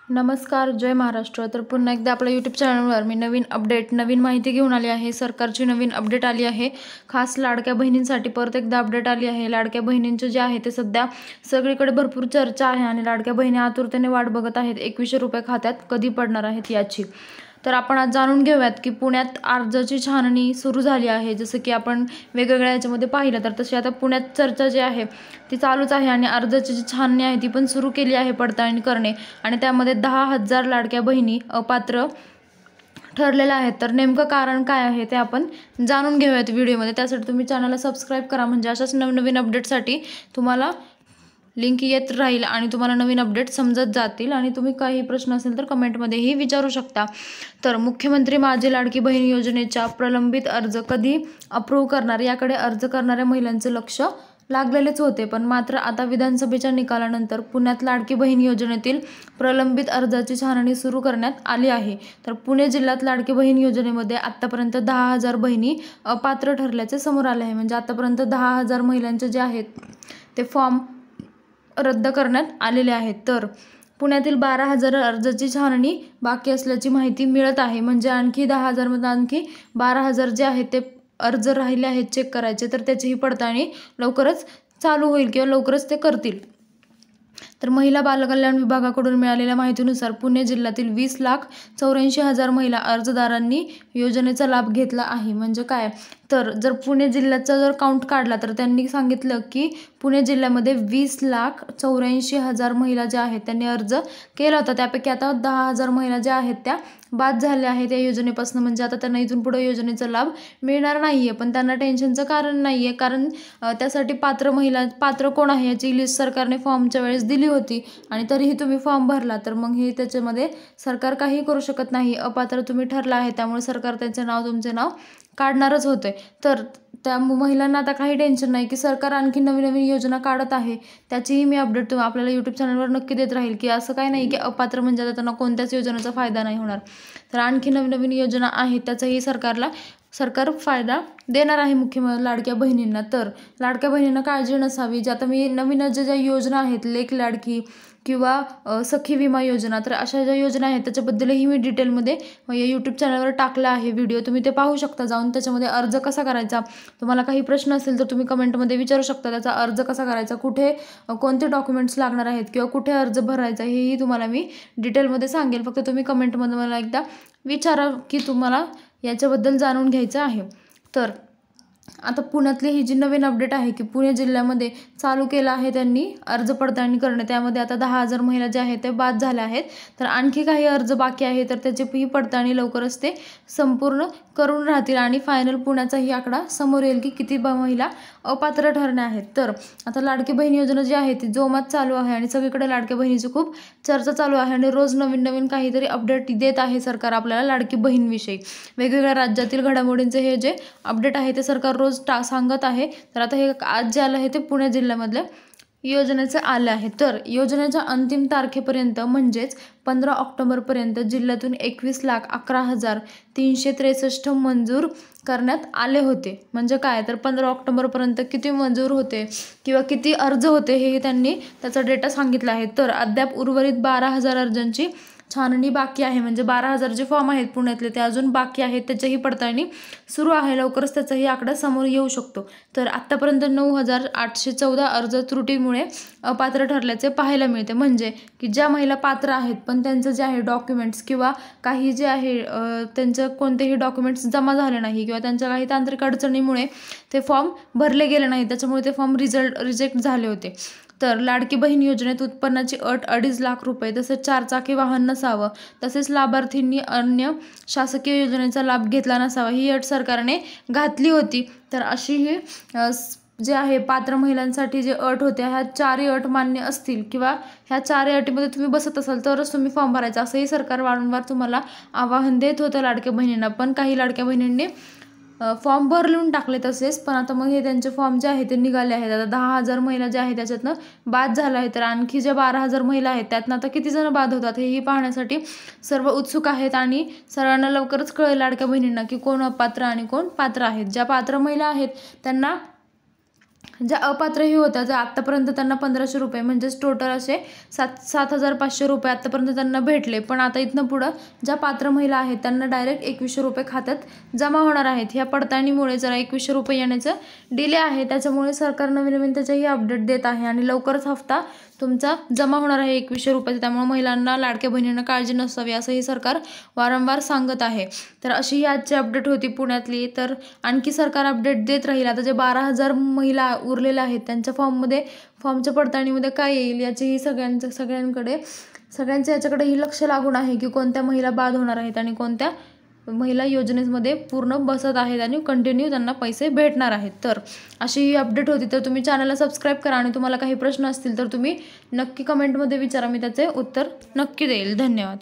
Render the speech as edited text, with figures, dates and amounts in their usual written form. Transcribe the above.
नमस्कार, जय महाराष्ट्र. तर पुन्हा एकदा आपल्या यूट्यूब चॅनलवर मी नवीन माहिती घेऊन आली आहे. सरकारची नवीन अपडेट आली आहे. खास लाडक्या बहिणींसाठी परत एकदा अपडेट आली आहे. लाडक्या बहिणींचे जे आहे ते सध्या सगळीकडे भरपूर चर्चा आहे आणि लाडक्या बहिणी आतुरतेने वाट बघत आहेत 2100 रुपये खात्यात कधी पडणार आहेत याची. तर आपण आज जाणून घेऊयात की पुण्यात अर्जाची छाननी सुरू झाली आहे. जसं की आपण वेगवेगळ्या याच्यामध्ये पाहिलं तर तशी आता पुण्यात चर्चा जी आहे ती चालूच आहे आणि अर्जाची जी छाननी आहे ती पण सुरू केली आहे पडताळणी करणे. आणि त्यामध्ये 10,000 लाडक्या बहिणी अपात्र ठरलेल्या आहेत. तर नेमकं कारण काय आहे ते आपण जाणून घेऊयात व्हिडिओमध्ये. त्यासाठी तुम्ही चॅनलला सबस्क्राईब करा, म्हणजे अशाच नवनवीन अपडेटसाठी तुम्हाला लिंक येत राहील आणि तुम्हाला नवीन अपडेट समजत जातील. आणि तुम्ही काही प्रश्न असेल तर कमेंटमध्येही विचारू शकता. तर मुख्यमंत्री माझी लाडकी बहीण योजनेच्या प्रलंबित अर्ज कधी अप्रूव्ह करणार याकडे अर्ज करणाऱ्या महिलांचे लक्ष लागलेलेच होते. पण मात्र आता विधानसभेच्या निकालानंतर पुण्यात लाडकी बहीण योजनेतील प्रलंबित अर्जाची छाननी सुरू करण्यात आली आहे. तर पुणे जिल्ह्यात लाडकी बहीण योजनेमध्ये आतापर्यंत 10,000 बहिणी अपात्र ठरल्याचे समोर आले आहे. म्हणजे आतापर्यंत 10,000 महिलांचे जे आहेत ते फॉर्म रद्द करण्यात आलेले आहेत. तर पुण्यातील 12,000 अर्जाची छाननी बाकी असल्याची माहिती मिळत आहे. म्हणजे आणखी 10,000 मध्ये आणखी 12,000 जे आहेत ते अर्ज राहिले आहेत चेक करायचे, तर त्याचीही पडताळणी लवकरच चालू होईल किंवा लवकरच ते करतील. तर महिला बालकल्याण विभागाकडून मिळालेल्या माहितीनुसार पुणे जिल्ह्यातील 20,84,000 महिला अर्जदारांनी योजनेचा लाभ घेतला आहे. म्हणजे काय, तर जर पुणे जिल्ह्याचा जर काउंट काढला तर त्यांनी सांगितलं की पुणे जिल्ह्यामध्ये 20,84,000 महिला ज्या आहेत त्यांनी अर्ज केला होता. त्यापैकी आता 10,000 महिला ज्या आहेत त्या बाद झाल्या आहेत या योजनेपासून. म्हणजे आता त्यांना इथून पुढे योजनेचा लाभ मिळणार नाही आहे. पण त्यांना टेन्शनचं कारण नाही आहे, कारण त्यासाठी पात्र कोण आहे याची लिस्ट सरकारने फॉर्मच्या वेळेस दिली होती आणि तरीही तुम्ही फॉर्म भरला तर मग हे त्याच्यामध्ये सरकार काही करू शकत नाही. अपात्र तुम्ही ठरला आहे त्यामुळे सरकार तुमचे नाव काढणारच होते. तर त्या महिलांना आता काही टेन्शन नाही की सरकार आणखी नवीन योजना काढत आहे. त्याचीही मी अपडेट आपल्याला यूट्यूब चॅनलवर नक्की देत राहील की असं काही नाही की अपात्र म्हणजे आता त्यांना कोणत्याच योजनेचा फायदा नाही होणार. तर आणखी नवीन योजना आहेत त्याचाही सरकार फायदा देणार आहे लाडक्या बहिणींना. तर लाडक्या बहिणींना काळजी नसावी. जे आता मी नवीन ज्या योजना आहेत, लेक लाडकी किंवा सखी विमा योजना, तर अशा ज्या योजना आहेत त्याच्याबद्दलही मी डिटेलमध्ये या यूट्यूब चॅनलवर टाकला आहे व्हिडिओ. तुम्ही ते पाहू शकता जाऊन. त्याच्यामध्ये अर्ज कसा करायचा, तुम्हाला काही प्रश्न असेल तर तुम्ही कमेंटमध्ये विचारू शकता. त्याचा अर्ज कसा करायचा, कुठे कोणते डॉक्युमेंट्स लागणार आहेत किंवा कुठे अर्ज भरायचा हेही तुम्हाला मी डिटेलमध्ये सांगेल. फक्त तुम्ही कमेंटमध्ये मला एकदा विचारा की तुम्हाला याच्याबद्दल जाणून घ्यायचं आहे. तर आता पुण्यातली ही जी नवीन अपडेट आहे की पुणे जिल्ह्यामध्ये चालू केलं आहे त्यांनी अर्ज पडताळणी करणे. त्यामध्ये आता 10,000 महिला ज्या आहेत त्या बाद झाल्या आहेत. तर आणखी काही अर्ज बाकी आहे तर त्याची ही पडताळणी लवकरच ते संपूर्ण करून राहतील आणि फायनल पुण्याचाही आकडा समोर येईल की किती महिला अपात्र ठरणे आहेत. तर आता लाडकी बहीण योजना जी आहे ती जोमात चालू आहे आणि सगळीकडे लाडक्या बहिणीची खूप चर्चा चालू आहे आणि रोज नवीन काहीतरी अपडेट देत आहे सरकार आपल्याला लाडकी बहीणविषयी. वेगवेगळ्या राज्यातील घडामोडींचे हे जे अपडेट आहे ते सरकार रोज सांगत आहे. तर आता हे आज जे आलं आहे ते पुणे जिल्ह्यामधल्या योजनेचं आलं आहे. तर योजनेच्या अंतिम तारखेपर्यंत म्हणजेच 15 ऑक्टोबरपर्यंत जिल्ह्यातून 21,11,363 मंजूर करण्यात आले होते. म्हणजे काय, तर 15 ऑक्टोबरपर्यंत किती मंजूर होते किंवा किती अर्ज होते हे त्यांनी त्याचा डेटा सांगितला आहे. तर अद्याप उर्वरित 12,000 अर्जांची छाननी बाकी आहे. म्हणजे 12,000 जे फॉर्म आहेत पुण्यातले ते अजून बाकी आहेत, त्याच्याही पडताळणी सुरू आहे. लवकरच त्याचाही आकडा समोर येऊ शकतो. तर आत्तापर्यंत 9,814 अर्ज त्रुटीमुळे अपात्र ठरल्याचे पाहायला मिळते. म्हणजे की ज्या महिला पात्र आहेत पण त्यांचं जे आहे डॉक्युमेंट्स किंवा काही जे आहे त्यांचं कोणतेही डॉक्युमेंट्स जमा झाले नाही किंवा त्यांच्या काही तांत्रिक अडचणीमुळे ते फॉर्म भरले गेले नाही, त्याच्यामुळे ते फॉर्म रिजेक्ट झाले होते. तर लाडकी बहीण योजनेत उत्पन्नाची अट 2.5 लाख रुपये, तसेच 4 चाकी वाहन नसावं, तसेच लाभार्थींनी अन्य शासकीय योजनेचा लाभ घेतला नसावा ही अट सरकारने घातली होती. तर अशी ही जे आहे पात्र महिलांसाठी जे अट होत्या ह्या 4ही अट मान्य असतील किंवा ह्या 4ही अटीमध्ये तुम्ही बसत असाल तरच तुम्ही फॉर्म भरायचा असंही सरकार वारंवार तुम्हाला आवाहन देत होतं लाडक्या बहिणींना. पण काही लाडक्या बहिणींनी फॉर्म भरून टाकले तसेच. पण आता मग हे त्यांचे फॉर्म जे आहे ते निघाले आहेत. आता 10,000 महिला ज्या आहेत त्याच्यातनं बाद झाला आहे. तर आणखी ज्या 12,000 महिला आहेत त्यातनं आता किती जण बाद होतात हेही पाहण्यासाठी सर्व उत्सुक आहेत आणि सर्वांना लवकरच कळेल लाडक्या बहिणींना की कोण अपात्र आणि कोण पात्र आहेत. ज्या पात्र महिला आहेत त्यांना ज्या अपात्रही होत्या, ज्या आत्तापर्यंत त्यांना 1500 रुपये म्हणजेच टोटल असे 7,500 रुपये आत्तापर्यंत त्यांना भेटले. पण आता इथनं पुढं ज्या पात्र महिला आहेत त्यांना डायरेक्ट 2100 रुपये खात्यात जमा होणार आहेत. ह्या पडताळणीमुळे जरा 2100 रुपये येण्याचं डिले आहे, त्याच्यामुळे सरकार नवीन नवीन त्याच्याही अपडेट देत आहे आणि लवकरच हप्ता तुमचा जमा होणार आहे 2100 रुपयाचा. त्यामुळे महिलांना, लाडक्या बहिणींना काळजी नसावी असंही सरकार वारंवार सांगत आहे. तर अशी ही आजची अपडेट होती पुण्यातली. तर आणखी सरकार अपडेट देत राहील. आता जे 12,000 महिला उरलेल्या आहेत त्यांच्या फॉर्मच्या पडताळणीमध्ये काय येईल याचीही सगळ्यांचं याच्याकडेही लक्ष लागून आहे की कोणत्या महिला बाद होणार आहेत आणि कोणत्या महिला योजनेमध्ये पूर्ण बसत आहेत आणि कंटिन्यू त्यांना पैसे भेटणार आहेत. तर अशी ही अपडेट होती. तर तुम्ही चॅनलला सबस्क्राईब करा आणि तुम्हाला काही प्रश्न असतील तर तुम्ही नक्की कमेंटमध्ये विचारा, मी त्याचे उत्तर नक्की देईल. धन्यवाद.